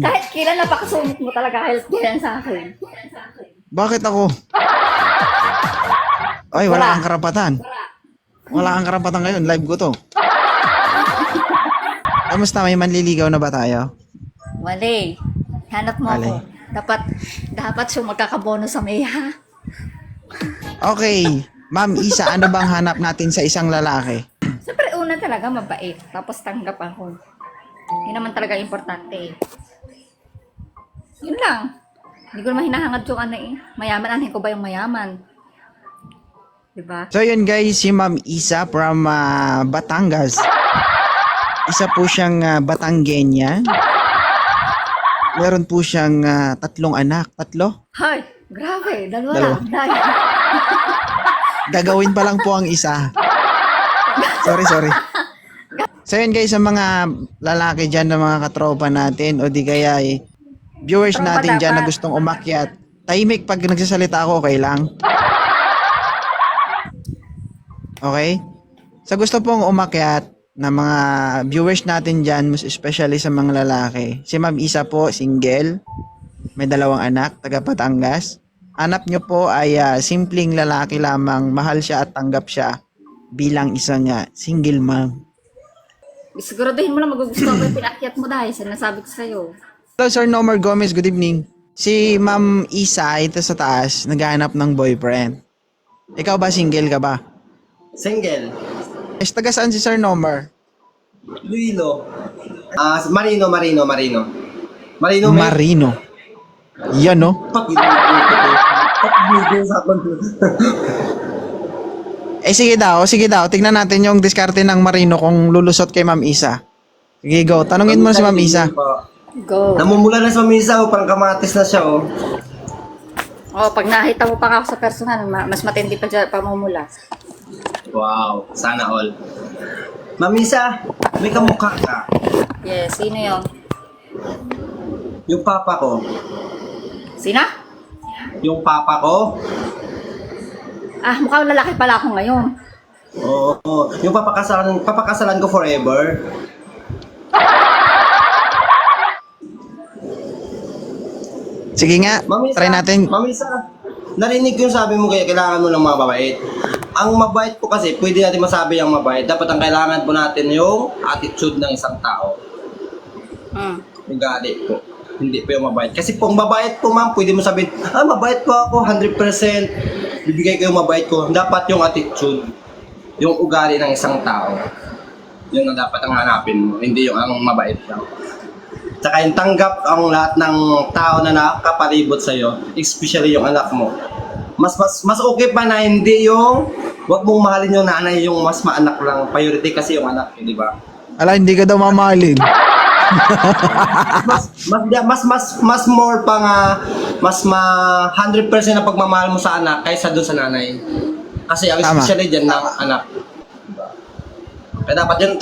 Kahit kailan napakasungit mo talaga kahit kailan sa akin. Bakit ako? Ay, wala Wala. kang karapatan. Wala kang karapatan ngayon. Live ko to. Kamusta? May manliligaw na ba tayo? Wale, hanap mo Wale. ako. Dapat siya magkakabono sa may ha. Okay. Ma'am Isa, ano bang hanap natin sa isang lalaki? Siyempre, una talaga mabait. Tapos tanggap ako. Yun naman talaga importante eh. Yun lang. Hindi ko naman hinahangad yung ano eh. Mayaman, anin ko ba yung mayaman? Diba? So yun guys, si Ma'am Isa from Batangas. Isa po siyang Batanggenya. Meron po siyang 3 anak. 3? Hay! Grabe! Dalawa Dalawa. lang. Dahil. Gagawin pa lang po ang isa. Sorry. So yun guys, sa mga lalaki dyan na mga katropa natin o di kaya viewers Tropa natin dyan na dapat. gustong umakyat, tahimik pag nagsasalita ako, okay lang? Okay? Sa gusto pong umakyat na mga viewers natin dyan, most especially sa mga lalaki, si Ma'am Isa po, single, may 2 anak, taga Batangas. Hanap nyo po ay simpleng lalaki lamang, mahal siya at tanggap siya bilang isang single mom. Siguraduhin mo lang magugustuhan ko yung pinakyat mo dahil sinasabi ko sa'yo. Hello Sir Nomar Gomez, good evening. Si Ma'am Isa, ito sa taas, naghahanap ng boyfriend. Ikaw ba, single ka ba? Single. Taga saan si Sir Nomar? Luilo. Marino. Marino, may... Marino. Yan no? Sige daw. Tignan natin yung diskarte ng Marino kung lulusot kay Ma'am Isa. Sige, go. Tanungin mo na si Ma'am Isa. Go. Namumula na sa misa, parang kamatis na siya, oh. Oh, pag nakita mo pa ako sa personal, mas matindi pa dyan pamumula. Wow, sana all. Mamisa, may kamukha ka. Yes, sino yun? Yung papa ko. Sina? Yung papa ko? Ah, mukhang lalaki pala ako ngayon. Oo. Yung papakasalan ko forever. Sige nga, Mamisa, try natin. Mamisa, narinig ko yung sabi mo kaya kailangan mo ng mga mabait. Ang mabait po kasi, pwede natin masabi ang mabait. Dapat ang kailangan po natin yung attitude ng isang tao. Yung gali po. Hindi po yung mabait. Kasi kung mabait po ma'am, pwede mo sabihin, mabait po ako, 100%. Bibigay ko yung mabait ko. Dapat yung attitude, yung ugali ng isang tao. Yun ang dapat ang hanapin mo, hindi yung ang mabait lang. Tsaka yung tanggap ang lahat ng tao na nakapalibot sa'yo, especially yung anak mo. Mas okay pa na hindi yung wag mong mahalin yung nanay, yung mas maanak lang. Priority kasi yung anak, di ba? Ala, hindi ka daw mamahalin. Mas more pa nga, 100% na pagmamahal mo sa anak kaysa doon sa nanay. Kasi ang Tama. especially dyan ng anak. Diba? Kaya dapat yun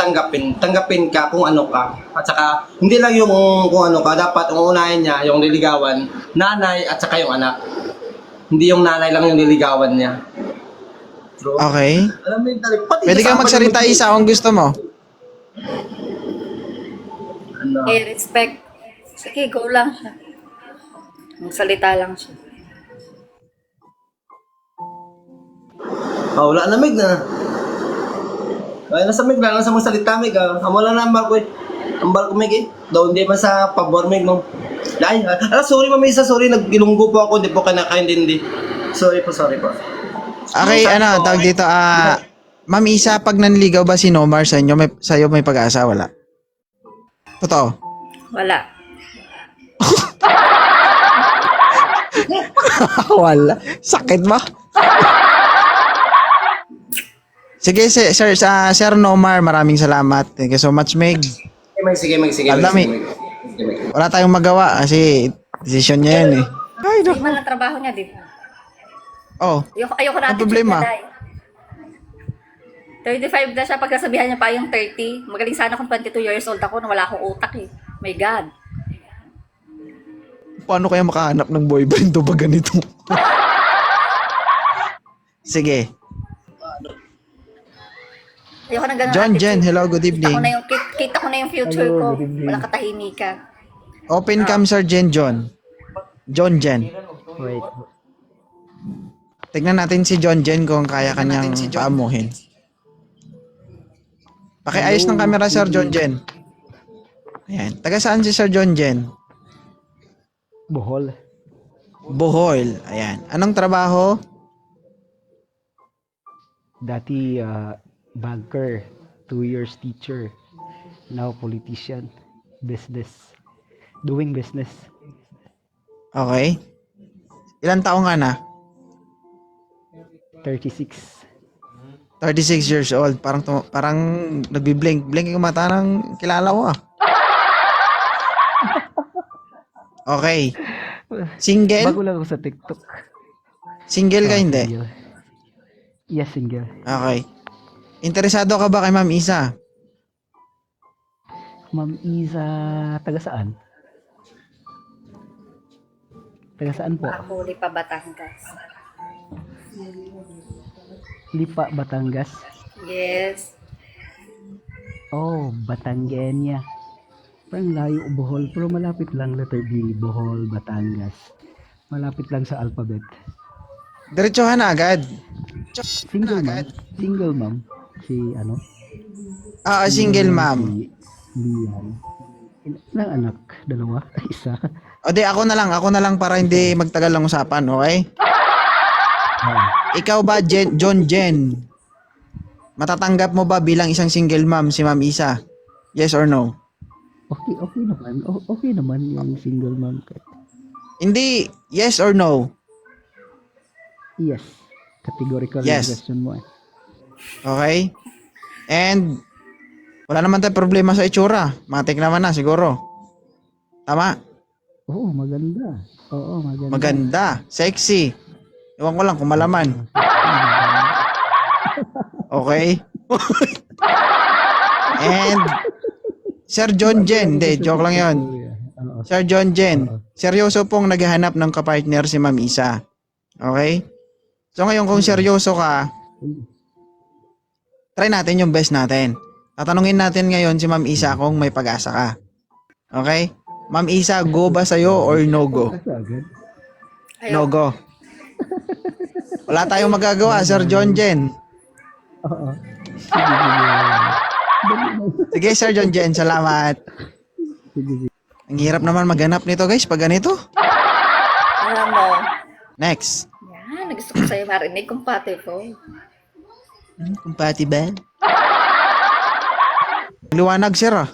tanggapin ka kung ano ka. At saka, hindi lang yung kung ano ka, dapat ang unahin niya, yung liligawan, nanay at saka yung anak. Hindi yung nanay lang yung liligawan niya. True. Okay. Alam mo yung pati Pwede kang kasama magsalita yung- Isa kung gusto mo. Ano? Okay, respect. Sige, go lang siya. Magsalita lang siya. Wala lamig na. Kaya nasa mig lang, nasa mga salita mig. Wala na ang barko eh. Ang barko mig eh. Daw hindi pa sa pabor mig no. Ay, sorry mamisa, sorry. Nag-ilunggo po ako, hindi po kinakaintindi. Sorry po. Okay, tawag dito, Ma'am Isa, pag nanligaw ba si Nomar sa inyo, sa'yo may pag-asa, wala? Totoo? Wala. Wala. Sakit ba? Sige, Sir Nomar, maraming salamat. Thank you so much, Meg. Sige. Aldami. Wala tayong magawa kasi decision niya yan eh. Ay, Hindi man ang trabaho niya, di ba? Oh, Ayoko na Ang problema? 35 na siya, pagkasabihan niya pa yung 30. Magaling sana kung 22 years old ako na wala akong utak eh. My God. paano kaya makahanap ng boyfriend to pag ganito? Sige. Ayoko na ganun. John attitude. Jen, hello, good Kita ko evening. na yung, kita ko na yung future ko. Walang katahimikan. Open cam, Sir John. John Jen. Wait. Tignan natin si John Jen kung kaya kanyang paamuhin. Pakiayos ng camera, Sir John Jen. Ayan. Taga saan si Sir John Jen? Bohol. Bohol. Ayan. Anong trabaho? Dati banker, 2 years teacher. Now politician. Business. Doing business. Okay. Ilan taong ka na? 36. 36 years old. Parang nagbi-blink. Blink yung mata ng kilala ko ah. Okay. Single? Bago lang ako sa TikTok. Single ka Ah, hindi? single. Yes, single. Okay. Interesado ka ba kay Ma'am Isa? Ma'am Isa, taga saan? Taga saan po? Huli pa Batangas. Lipa, Batangas. Yes. Oh, Batanggenya. Parang layo Bohol, pero malapit lang letter B. Bohol, Batangas. Malapit lang sa alphabet. Diretsuhan na agad. Single ma'am. Single ma'am. Si ano? Single ma'am. Si Lian. Ilang anak? Dalawa? Isa? O di ako na lang para hindi magtagal ang usapan, okay? Ah, Ikaw ba, John Jen? Matatanggap mo ba bilang isang single mom si Ma'am Isa? Yes or no? okay naman. Okay naman yung single ma'am. Hindi, yes or no? Yes. Categorical Yes. yung question mo eh. Okay? And wala naman tayong problema sa itsura. Matik naman na siguro. Tama? Oo, maganda. Oo, maganda. Maganda. Sexy. Ewan ko lang kung malaman. Okay? And Sir John Jen. Hindi, joke lang yon. Oo. Sir John Jen. Seryoso pong naghahanap ng kapartner si Ma'am Isa. Okay? So ngayon kung seryoso ka, try natin yung best natin. Tatanungin natin ngayon si Ma'am Isa kung may pag-asa ka. Okay? Ma'am Isa, go ba sa'yo or no go? Kasi agad. No go. Wala tayong magagawa, Sir John Jen. Oo. Sige, Sir John Jen, salamat. Sige, sige. Ang hirap naman maghanap nito, guys, pag ganito. Alam mo. Next. Yan, gusto ko sa'yo marinig kung pati ko. Compatible? Liwanag, sir, ah.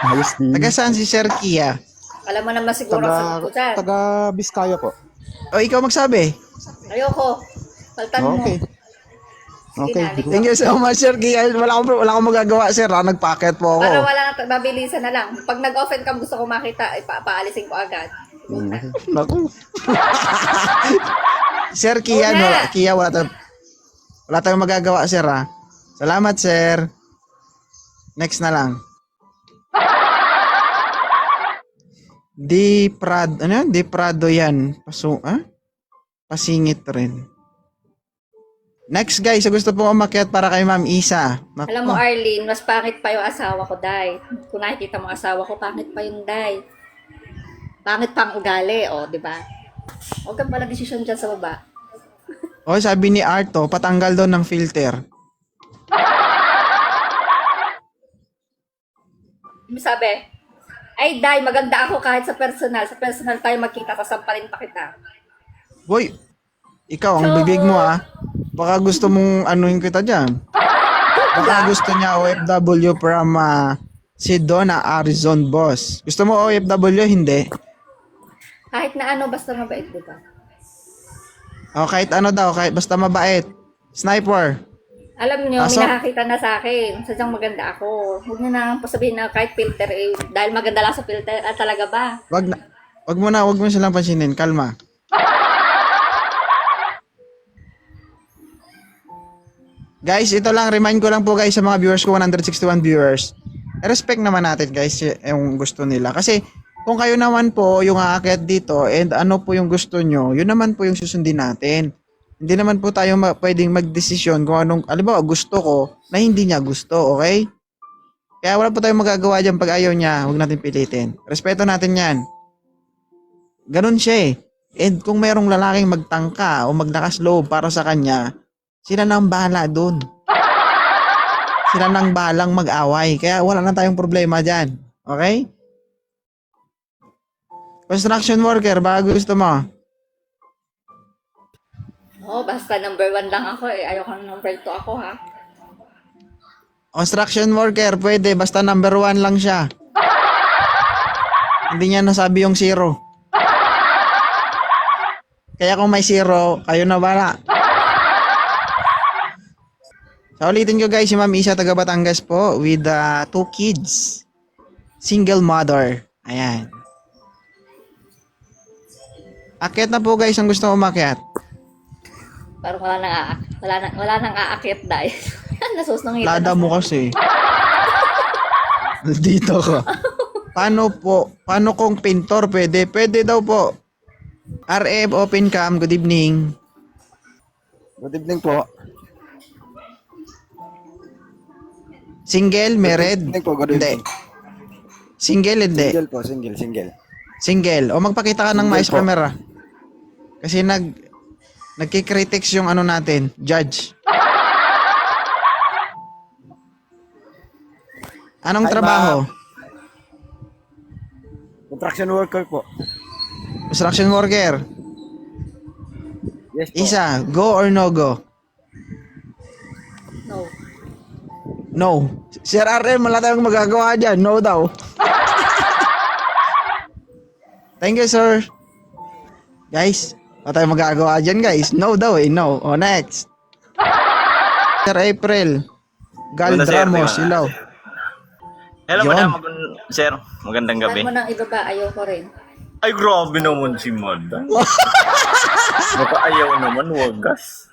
Ayos din. Taga saan si Sir Kia? Alam mo naman siguro sa ko dyan. Taga Biskaya po. O, ikaw magsabi. Ayoko. Paltan mo. Okay. Okay. Sige na, Thank you so much, Sir Kia. Wala akong magagawa, sir. Nagpacket po ako. Para wala na, mabilisan na lang. Pag nag-offend ka, gusto ko makita, paalisin ko agad. Naku. Sir Kia, Una. Kia, wala tayong magagawa, sir, ha? Salamat, sir. Next na lang. Di Prado yan. Pasingit rin. Next, guys, gusto po umakyat para kay Ma'am Isa. Naku. Alam mo, Arlene, mas pangit pa yung asawa ko, Day. Kung nakikita mo asawa ko, pangit pa yung Day. Pangit pang ugali, di ba? Huwag kang pala desisyon dyan sa baba. O, sabi ni Arto, patanggal doon ng filter. Sabi, ay, Day, maganda ako kahit sa personal. Sa personal tayo magkita, sasampalin pa kita. Boy, ikaw, ang bibig mo, ah. Baka gusto mong anuhin kita dyan. Baka gusto niya OFW from Sedona, Arizona, boss. Gusto mo OFW? Hindi. Kahit na ano, basta mabait, di ba? O, kahit ano daw, kahit basta mabait. Sniper. Alam niyo, may Pasok. nakakita na sa akin. Sadyang maganda ako. Huwag niyo na pasabihin na kahit filter, dahil maganda lang sa filter, talaga ba? Wag mo silang pansinin. Kalma. Guys, ito lang, remind ko lang po guys sa mga viewers ko, 161 viewers. Respect naman natin guys yung gusto nila. Kasi kung kayo naman po yung aakyat dito and ano po yung gusto nyo, yun naman po yung susundin natin. Hindi naman po tayo pwedeng magdesisyon kung anong, alam ba, gusto ko na hindi niya gusto, okay? Kaya wala po tayong magagawa dyan pag ayaw niya. Huwag natin pilitin. Respeto natin yan. Ganun siya eh. And kung mayroong lalaking magtangka o maglakas loob para sa kanya, sila nang bahala dun. Sila nang bahalang mag-away. Kaya wala na tayong problema dyan. Okay? Construction worker, baka gusto mo. Oh, basta number 1 lang ako eh. Ayoko ng number 2 ako ha. Construction worker, pwede. Basta number 1 lang siya. Hindi niya nasabi yung 0. Kaya kung may 0, kayo na bala. So, ulitin ko guys, si Ma'am Isa taga Batangas po with 2 kids. Single mother. Ayan. Akyat na po guys ang gusto umakyat. Parang wala nang aakyat dahil. Nasusnong Lada mo kasi. Dito ko. Paano po? Paano kung pintor pwede? Pwede daw po. RF Open Cam, good evening. Good evening po. Single, married? Good evening po, good Hindi. evening. Single, hindi. Single po, single. Single. O magpakita ka ng Single mais po. camera. Kasi nagkikritics yung ano natin, judge. Anong Hi, trabaho? Construction worker po. Construction worker. Yes po. Isa, go or no go? No. No. Sir RM, wala tayong magagawa dyan. No daw. Thank you, sir. Guys, wala tayong magagawa dyan, guys. No daw eh, no. O, next. Sir April. Maganda, sir. Galdramo, Silaw. Hello, Yun. madam. Sir, magandang Saan gabi. mo nang ibaba? Ayoko rin. Ay, grabe naman si madam. Baka ayaw naman, wagas.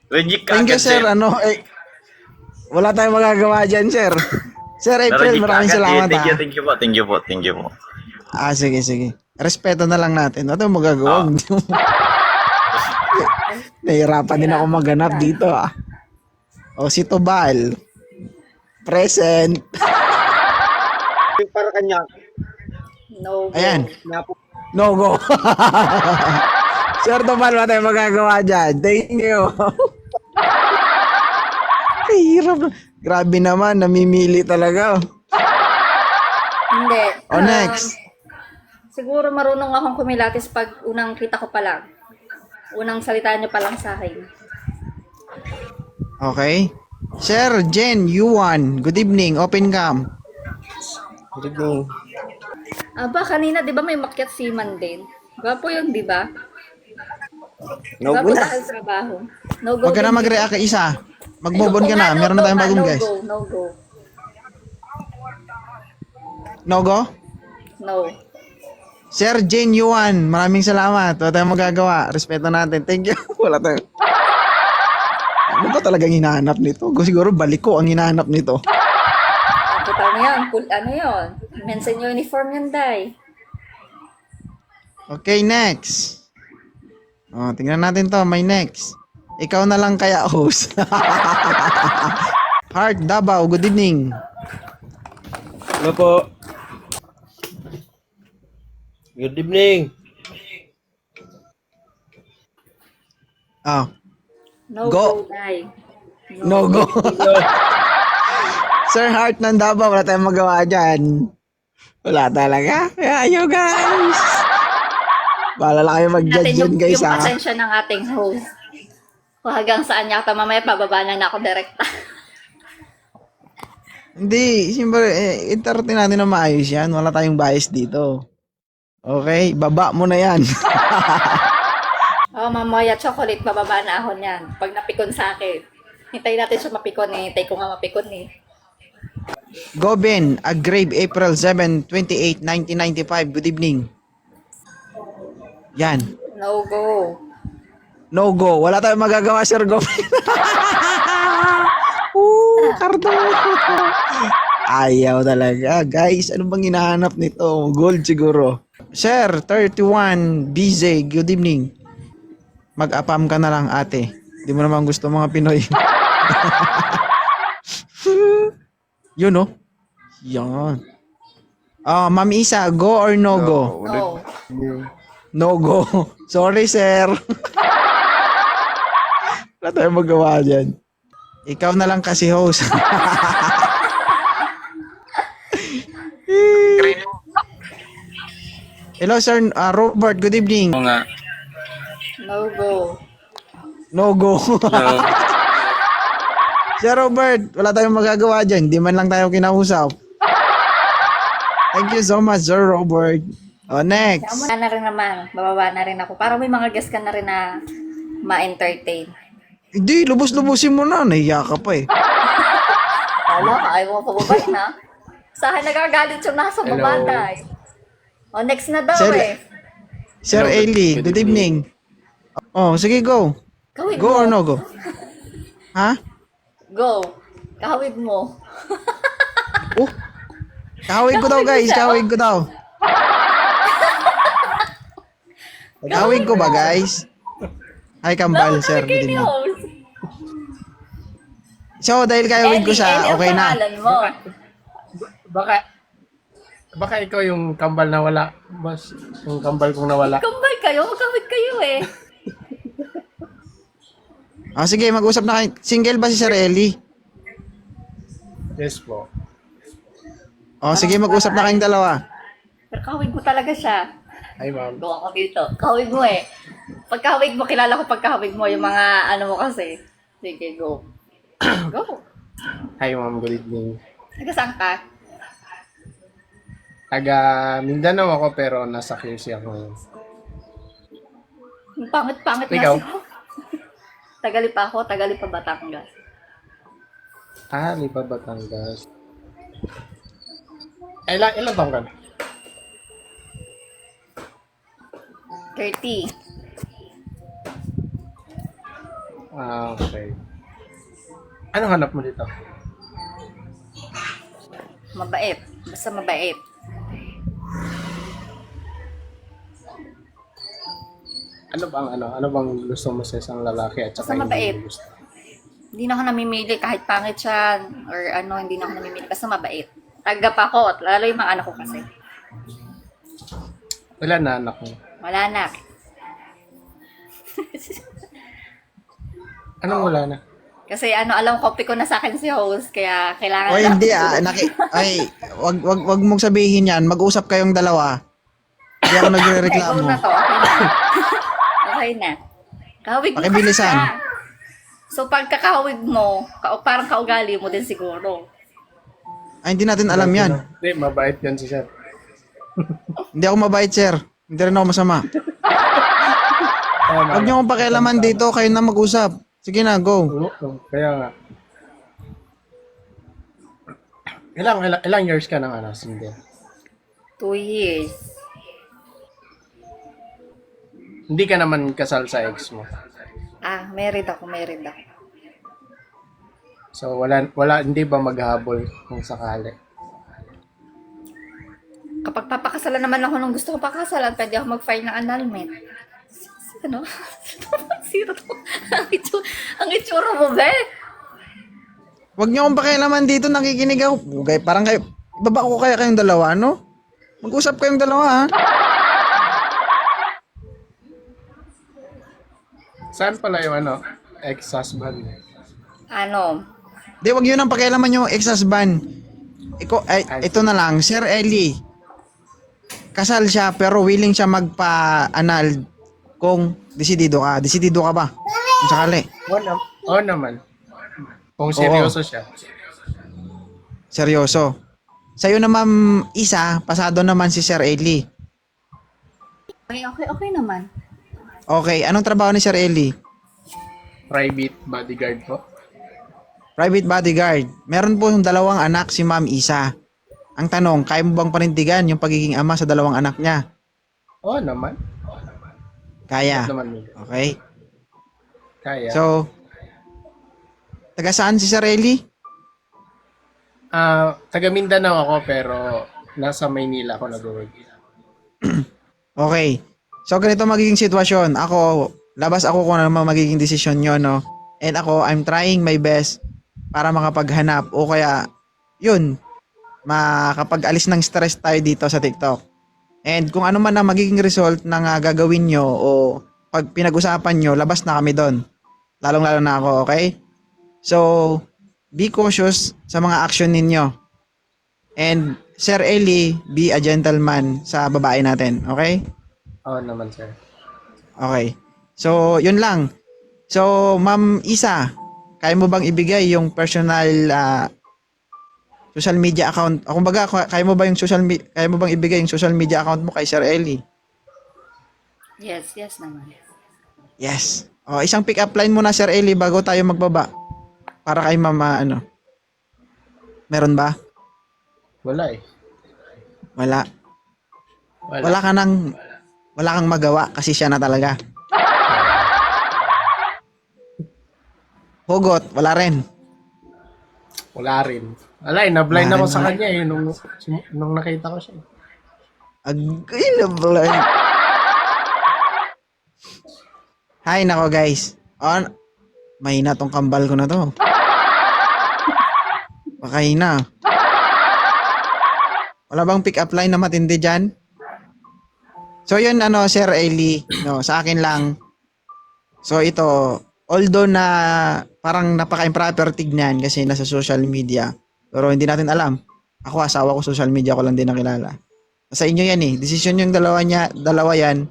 Reject ka Thank you, agad, sir. Ano, eh, wala tayong magagawa dyan, sir. Sir April, Na-reject ka maraming agad. salamat, Thank you, ha. thank you po, thank you po, thank you po. Ah, sige, sige. Respeto na lang natin. Ano tayong magagawa? Nahihirapan din ako maghanap dito, ah. O, si Tobal. Present. Para kanya. No. Go. Ayan. No go. Sir Tobal, wala tayong magagawa dyan. Thank you. Hirap. Grabe naman, namimili talaga. Hindi. O, next. Siguro marunong akong kumilatis pag unang kita ko pa lang. Unang salita niyo pa lang sa akin. Okay. Sir Jen Yuan, good evening. Open cam. Good evening. Aba, kanina, di ba may makyat seaman din? Gwapo yun, di ba? No Gwapo go. dahil trabaho. No go. Huwag ka na din. mag-react kay isa. Ay, Mag-move on oo ka nga, na. no Meron go na tayong nga, bagong no guest. Go, no go. No go? No. Sir Jen Yuan, maraming salamat. Wala tayong magagawa. Respeto natin. Thank you. Wala tayong... Ano ba talagang hinahanap nito? Siguro baliko ang hinahanap nito. Ako pa yan. Ano yun? Mensa yung uniform yan, Day. Okay, next. Oh, tingnan natin to. May next. Ikaw na lang kaya host. Heart Davao, good evening. Ano po? Good evening. Oh, No Go. go, Day. no go. Sir Heart ng Davao, wala tayong magawa dyan. Wala talaga. Kaya ayaw, guys. Bahala lang kayo mag-judge Natin dyan, guys, yung ha. attention ng ating host. Kung hanggang saan niya ito, mamaya pababa na ako direkta. Hindi, siyempre, entertain natin na maayos yan. Wala tayong bias dito. Okay, baba mo na yan. Oh, mamaya chocolate, bababa na ako niyan. Pag napikon sa akin. Hintayin natin siya mapikon eh. Hintay ko nga mapikon eh. Goben, Agrave, April 7, 28, 1995. Good evening. Yan. No go. No go. Wala tayong magagawa, Sir Goben. Kardo. Ayaw talaga. Guys, ano bang hinahanap nito? Gold siguro. Sir, 31, BZ, good evening. Mag-apam ka na lang, ate. Di mo naman gusto mga Pinoy. Yun, no? Yan. Ma'am Isa, go or no go? No. No go. Sorry, sir. Wala tayong magawa dyan. Ikaw na lang kasi host. Hello, sir. Robert, good evening. Oo nga. No go. No go. No. Sir Robert, wala tayong magagawa dyan. Hindi man lang tayo kinausap. Thank you so much, Sir Robert. Next. Wala na rin naman. Bababa na rin ako. Para may mga guest ka na rin na ma-entertain. Hindi, lubos-lubusin mo na. Nahiya ka pa eh. Wala ka, ayaw mo pababay na. Sa akin nagagalit yung nasa babatay. O, next na daw Sir- eh. Sir Hello, Eli, good good evening. Sige, go. Kawig Go mo. or no go? Ha? Go. Kawig mo. Kahawig ko daw, guys. Kahawig ko daw. Kahawig ko ba, guys? Hi, Kambal, sir. Good evening. So, dahil kahawig ko siya, okay na. mo. Baka ikaw yung kambal na wala. Mas yung kambal kong nawala. Kambal kayo, magkawig kayo eh. Sige, mag-usap na kayo. Single ba si Sir Eli? Yes po. Sige, mag-usap na kayong dalawa. Pero kawig mo talaga siya. Hi ma'am. Go ako dito. Kawig mo eh. Pagkawig mo, kilala ko pagkawig mo, yung mga ano mo kasi. Sige, go. Go. Hi ma'am, good evening. Taga saan ka? Taga Mindanao ako pero nasa QC ako ngayon. Yung pangit-pangit na Ikaw? siya. Tagalipa ako, Tagalipa Batangas. Lipa Batangas. Ilan taong ka? 30. Okay. Anong hanap mo dito? Mabait. Basta mabait. Ano bang gusto mo sa isang lalaki at saka Basta mabait. hindi mo gusto? Hindi na ako namimili kahit pangit siya or ano, hindi na ako namimili. Basta mabait. Tagap ako, lalo yung mga anak ko kasi. Wala na anak mo. Wala na. Anong wala na? Kasi ano, alam copy ko na sa akin si host, kaya kailangan Oy, hindi wag mong sabihin yan. Mag-usap kayong dalawa. Hindi ako Okay, nagre-reklamo. go na to. Okay na. Okay na. Kahawig mo kasi Pakibilisan. siya. So, pagkakahawig mo, parang kaugali mo din siguro. Ay, hindi natin alam yan. Hindi, mabait yan si Sir. Hindi ako mabait, sir. Hindi rin ako masama. Huwag niyo akong pakialaman dito. Kayo na mag-usap. Sige na, go. Kaya nga. Ilang years ka nang single? 2 years. Hindi ka naman kasal sa ex mo. Married ako. So wala hindi ba maghabol kung sakali? Kapag papakasalan naman ako nung gusto ko pakasalan, pwede ako mag-file ng annulment. Ano? Sino to? Ang itsura mo, be? Huwag niyo akong pakialaman dito. Nakikinig ako. Okay, parang kayo. Baba ko kaya kayong dalawa, no? Mag-usap kayong dalawa, ha? Saan pala yung ex-husband? Ano? Di, wag yun ang pakialaman yung ex-husband. Ito na lang, Sir Eli. Kasal siya pero willing siya magpa-anal kung desidido ka. Desidido ka ba? Kung sakali. Oo naman. Kung seryoso siya. Seryoso. Sa'yo na Ma'am Isa, pasado naman si Sir Eli. Okay naman. Okay, anong trabaho ni Sir Eli? Private bodyguard po. Private bodyguard. Meron po yung 2 anak si Ma'am Isa. Ang tanong, kaya mo bang panindigan yung pagiging ama sa 2 anak niya? Oo naman. Kaya. Naman Okay. kaya. So, taga saan si Sir Eli? Taga Mindanao ako pero nasa Maynila ako nag-work. Okay. So, ganito magiging sitwasyon. Labas ako kung ano magiging desisyon nyo, no? And ako, I'm trying my best para makapaghanap o kaya yun, makapag-alis ng stress tayo dito sa TikTok. And kung ano man ang magiging result ng gagawin nyo o pag pinag-usapan nyo, labas na kami doon. Lalong-lalo na ako, okay? So, be cautious sa mga action ninyo. And Sir Eli, be a gentleman sa babae natin, okay? Oo naman, sir. Okay. So, yun lang. So, Ma'am Isa, kaya mo bang ibigay yung personal social media account? O kumbaga, kaya mo bang ibigay yung social media account mo kay Sir Eli? Yes, yes naman. Yes. O, isang pick-up line muna, Sir Eli, bago tayo magbaba. Para kay Mama, meron ba? Wala eh. Wala. Wala kang magawa kasi siya na talaga. Hugot, wala rin. Wala rin. Wala eh, na-blind Wala ako rin, sa wala. kanya eh, nung nakita ko siya. Agay na blind. Hay nako guys. Mahina tong kambal ko na to. Pakahina. Wala bang pick up line na matindi dyan? So yun Sir Eli, sa akin lang. So ito, although na parang napaka-improper tignan kasi nasa social media, pero hindi natin alam. Ako, asawa ko, social media ko lang din nakilala. Sa inyo yan eh. Desisyon yung dalawa yan.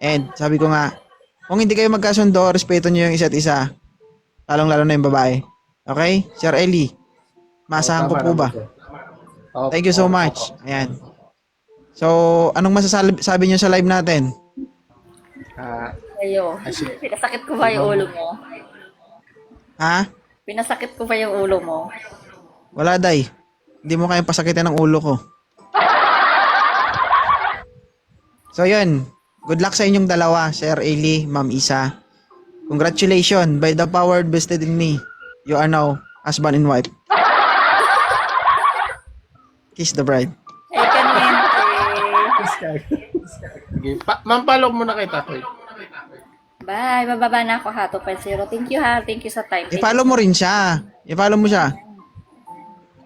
And sabi ko nga, kung hindi kayo magkasundo, respeto nyo yung isa't isa. Lalong-lalo na yung babae. Okay? Sir Eli, maasahan ko po ba? Thank you so much. Ayan. So, anong masasabi nyo sa live natin? Ayo. Pinasakit ko ba yung ulo mo? Ha? Pinasakit ko ba yung ulo mo? Wala, day. Hindi mo kayang pasakitin ng ulo ko. So, yun. Good luck sa inyong dalawa, Sir Eli, Ma'am Isa. Congratulations. By the power vested in me, you are now husband and wife. Kiss the bride. Eh, kanina. Sige, mampalok muna kita. Bye. Bababa na ako ha. 2.0. Thank you ha. Thank you sa time. I-follow mo rin siya. I-follow mo siya.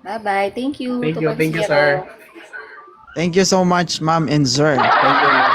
Bye-bye. Thank you. Thank you, 2.0. sir. Thank you so much, Ma'am and Sir. Thank you.